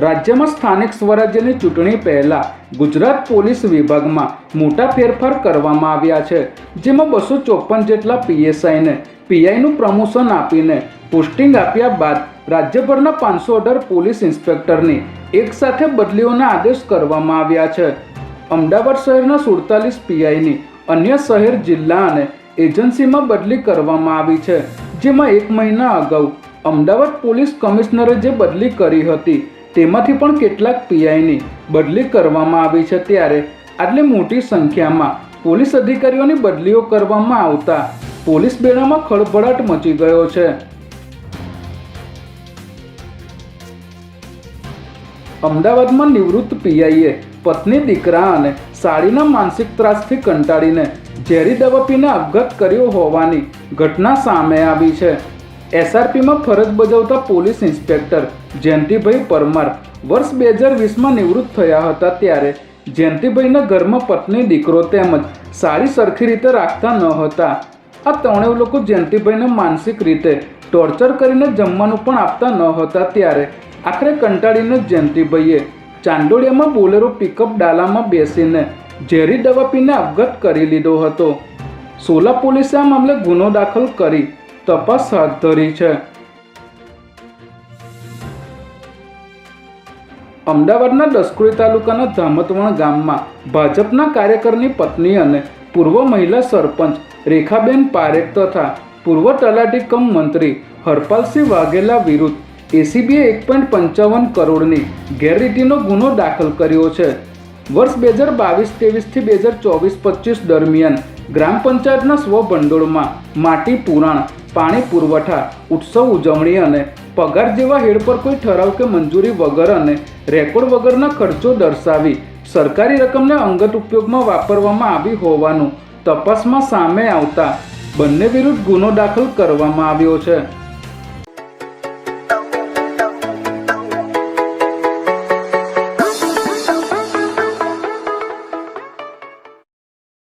રાજ્યમાં સ્થાનિક સ્વરાજ્યની ચૂંટણી પહેલા ગુજરાત પોલીસ વિભાગમાં મોટા ફેરફાર કરવામાં આવ્યા છે, જેમાં 254 જેટલા પીએસઆઈને પીઆઈનું પ્રમોશન આપીને પોસ્ટિંગ આપ્યા બાદ રાજ્યભરના 518 પોલીસ ઇન્સ્પેક્ટરની એકસાથે બદલીઓના આદેશ કરવામાં આવ્યા છે. અમદાવાદ શહેરના 47 પીઆઈની અન્ય શહેર, જિલ્લા અને એજન્સીમાં બદલી કરવામાં આવી છે, જેમાં 1 મહિના અગાઉ અમદાવાદ પોલીસ કમિશનરે જે બદલી કરી હતી તેમાંથી પણ કેટલાક પીઆઈની બદલી કરવામાં આવી છે. ત્યારે આટલી મોટી સંખ્યામાં પોલીસ અધિકારીઓની બદલીઓ કરવામાં આવતા પોલીસ બેડામાં ખળભળાટ મચી ગયો છે. અમદાવાદમાં નિવૃત્ત પીઆઈએ પત્ની, દીકરા અને સાળીના માનસિક ત્રાસથી કંટાળીને ઝેરી દવા પીને આપઘાત કર્યો હોવાની ઘટના સામે આવી છે. એસઆરપીમાં ફરજ બજાવતા પોલીસ ઇન્સ્પેક્ટર જયંતિભાઈ પરમાર વર્ષ 2020માં નિવૃત્ત થયા હતા. ત્યારે જયંતિભાઈના ઘરમાં પત્ની, દીકરો તેમજ સાળી સરખી રીતે રાખતા ન હતા. આ ત્રણેય લોકો જયંતિભાઈને માનસિક રીતે ટોર્ચર કરીને જમવાનું પણ આપતા ન હતા. ત્યારે આખરે કંટાળીને જયંતિભાઈએ ચાંદોડિયામાં બોલેરો પિકઅપ ડાલામાં બેસીને ઝેરી દવા પીને આપઘાત કરી લીધો હતો. સોલા પોલીસે આ મામલે ગુનો દાખલ કરી તપાસ હાથ ધરી છે. અમદાવાદના દસક્રોઈ તાલુકાના ધામતવણ ગામમાં ભાજપના કાર્યકરની પત્ની અને પૂર્વ મહિલા સરપંચ રેખાબેન પારેખ તથા પૂર્વ તલાટી કમ મંત્રી હરપાલસિંહ વાઘેલા વિરુદ્ધ એસીબીએ 1.55 કરોડની ગેરરીતિનો ગુનો દાખલ કર્યો છે. વર્ષ 2022-23 થી 2024-25 દરમિયાન ગ્રામ પંચાયતના સ્વભંડોળમાં માટી પુરાણ, પાણી પુરવઠા, ઉત્સવ ઉજવણી અને પગાર જેવા હેડ પર કોઈ ઠરાવ કે મંજૂરી વગર અને રેકોર્ડ વગરના ખર્ચો દર્શાવી સરકારી રકમને અંગત ઉપયોગમાં વાપરવામાં આવી હોવાનું તપાસમાં સામે આવતા બંને વિરુદ્ધ ગુનો દાખલ કરવામાં આવ્યો છે.